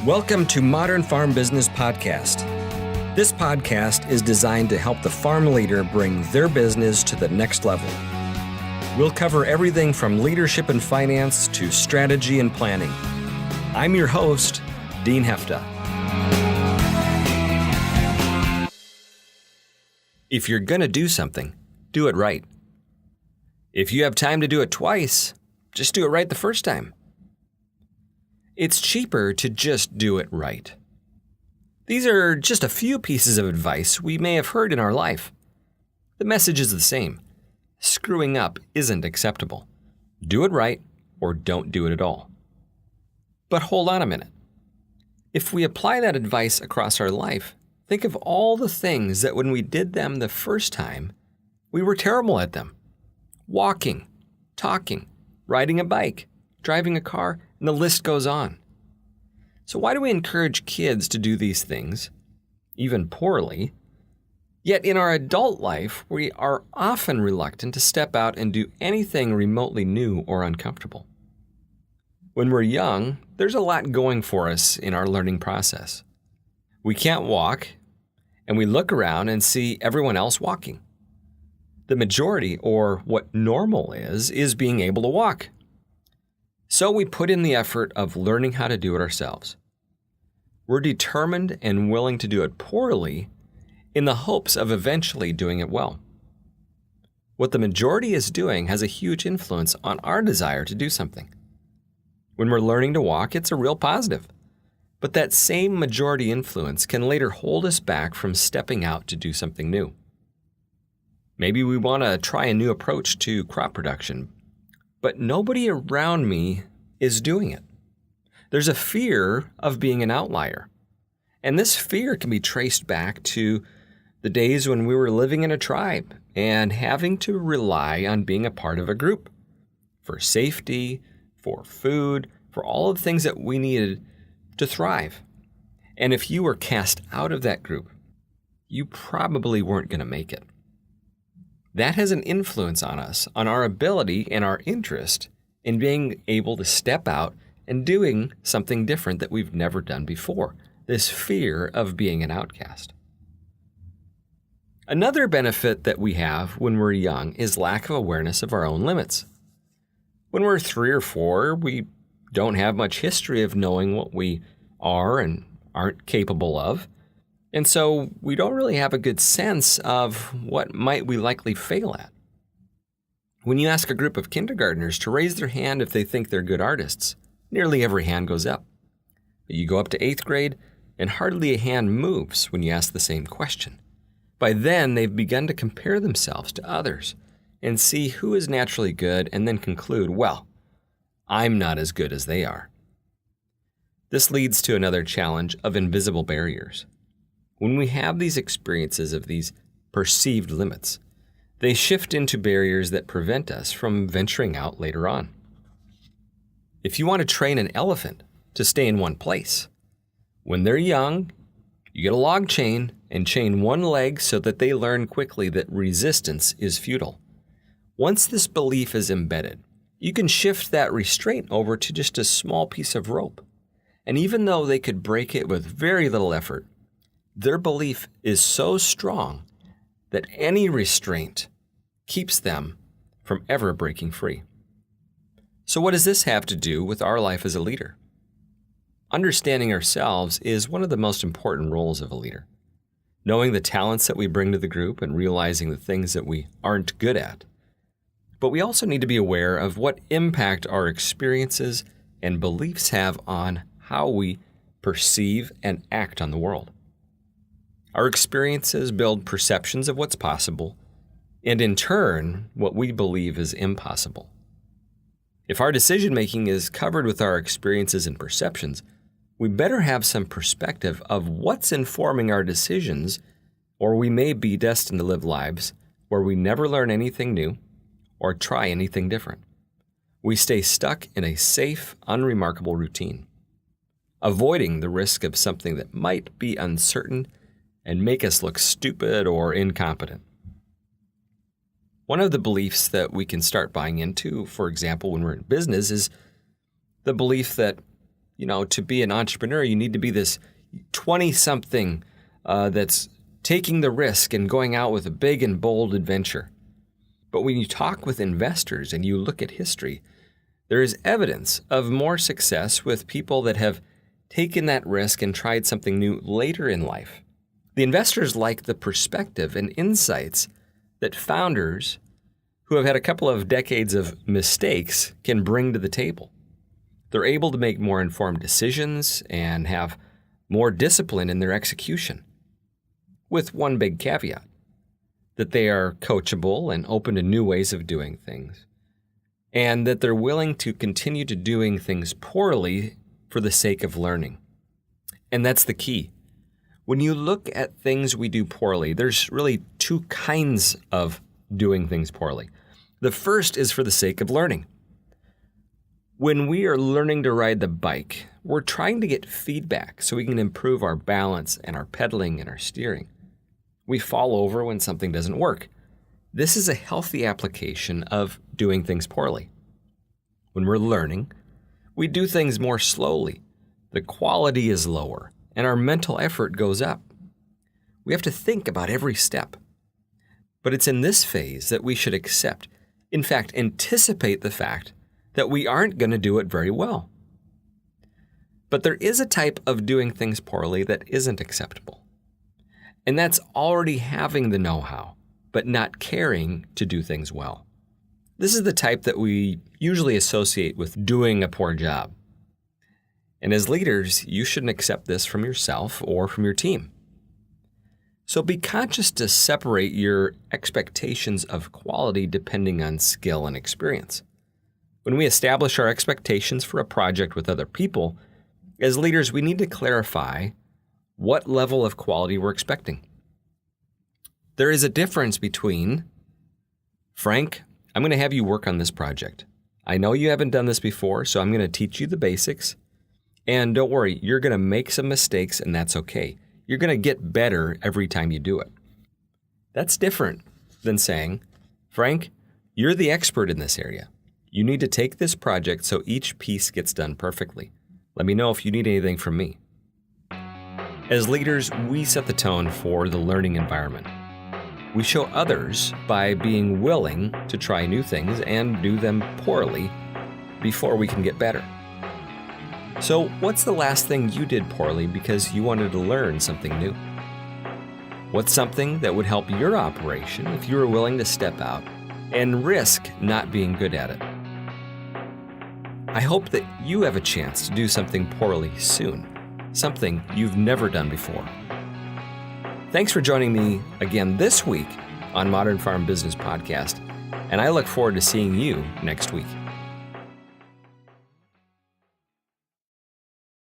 Welcome to Modern Farm Business Podcast. This podcast is designed to help the farm leader bring their business to the next level. We'll cover everything from leadership and finance to strategy and planning. I'm your host, Dean Hefta. If you're going to do something, do it right. If you have time to do it twice, just do it right the first time. It's cheaper to just do it right. These are just a few pieces of advice we may have heard in our life. The message is the same. Screwing up isn't acceptable. Do it right or don't do it at all. But hold on a minute. If we apply that advice across our life, think of all the things that when we did them the first time, we were terrible at them. Walking, talking, riding a bike, driving a car, and the list goes on. So why do we encourage kids to do these things, even poorly, yet in our adult life we are often reluctant to step out and do anything remotely new or uncomfortable? When we're young, there's a lot going for us in our learning process. We can't walk, and we look around and see everyone else walking. The majority, or what normal is being able to walk. So we put in the effort of learning how to do it ourselves. We're determined and willing to do it poorly in the hopes of eventually doing it well. What the majority is doing has a huge influence on our desire to do something. When we're learning to walk, it's a real positive. But that same majority influence can later hold us back from stepping out to do something new. Maybe we want to try a new approach to crop production, but nobody around me is doing it. There's a fear of being an outlier. And this fear can be traced back to the days when we were living in a tribe and having to rely on being a part of a group for safety, for food, for all of the things that we needed to thrive. And if you were cast out of that group, you probably weren't going to make it. That has an influence on us, on our ability and our interest in being able to step out and doing something different that we've never done before. This fear of being an outcast. Another benefit that we have when we're young is lack of awareness of our own limits. When we're 3 or 4, we don't have much history of knowing what we are and aren't capable of. And so we don't really have a good sense of what might we likely fail at. When you ask a group of kindergartners to raise their hand if they think they're good artists, nearly every hand goes up. But you go up to 8th grade, and hardly a hand moves when you ask the same question. By then, they've begun to compare themselves to others and see who is naturally good and then conclude, well, I'm not as good as they are. This leads to another challenge of invisible barriers. When we have these experiences of these perceived limits, they shift into barriers that prevent us from venturing out later on. If you want to train an elephant to stay in one place, when they're young, you get a log chain and chain one leg so that they learn quickly that resistance is futile. Once this belief is embedded, you can shift that restraint over to just a small piece of rope. And even though they could break it with very little effort, their belief is so strong that any restraint keeps them from ever breaking free. So what does this have to do with our life as a leader? Understanding ourselves is one of the most important roles of a leader. Knowing the talents that we bring to the group and realizing the things that we aren't good at. But we also need to be aware of what impact our experiences and beliefs have on how we perceive and act on the world. Our experiences build perceptions of what's possible, and in turn, what we believe is impossible. If our decision-making is covered with our experiences and perceptions, we better have some perspective of what's informing our decisions, or we may be destined to live lives where we never learn anything new or try anything different. We stay stuck in a safe, unremarkable routine, avoiding the risk of something that might be uncertain and make us look stupid or incompetent. One of the beliefs that we can start buying into, for example, when we're in business, is the belief that to be an entrepreneur, you need to be this 20-something that's taking the risk and going out with a big and bold adventure. But when you talk with investors and you look at history, there is evidence of more success with people that have taken that risk and tried something new later in life. The investors like the perspective and insights that founders who have had a couple of decades of mistakes can bring to the table. They're able to make more informed decisions and have more discipline in their execution, with one big caveat, that they are coachable and open to new ways of doing things, and that they're willing to continue to doing things poorly for the sake of learning. And that's the key. When you look at things we do poorly, there's really two kinds of doing things poorly. The first is for the sake of learning. When we are learning to ride the bike, we're trying to get feedback so we can improve our balance and our pedaling and our steering. We fall over when something doesn't work. This is a healthy application of doing things poorly. When we're learning, we do things more slowly. The quality is lower, and our mental effort goes up. We have to think about every step. But it's in this phase that we should accept, in fact, anticipate the fact that we aren't going to do it very well. But there is a type of doing things poorly that isn't acceptable. And that's already having the know-how, but not caring to do things well. This is the type that we usually associate with doing a poor job. And as leaders, you shouldn't accept this from yourself or from your team. So be conscious to separate your expectations of quality depending on skill and experience. When we establish our expectations for a project with other people, as leaders, we need to clarify what level of quality we're expecting. There is a difference between, Frank, I'm going to have you work on this project. I know you haven't done this before, so I'm going to teach you the basics. And don't worry, you're going to make some mistakes, and that's okay. You're going to get better every time you do it. That's different than saying, Frank, you're the expert in this area. You need to take this project so each piece gets done perfectly. Let me know if you need anything from me. As leaders, we set the tone for the learning environment. We show others by being willing to try new things and do them poorly before we can get better. So, what's the last thing you did poorly because you wanted to learn something new? What's something that would help your operation if you were willing to step out and risk not being good at it? I hope that you have a chance to do something poorly soon, something you've never done before. Thanks for joining me again this week on Modern Farm Business Podcast, and I look forward to seeing you next week.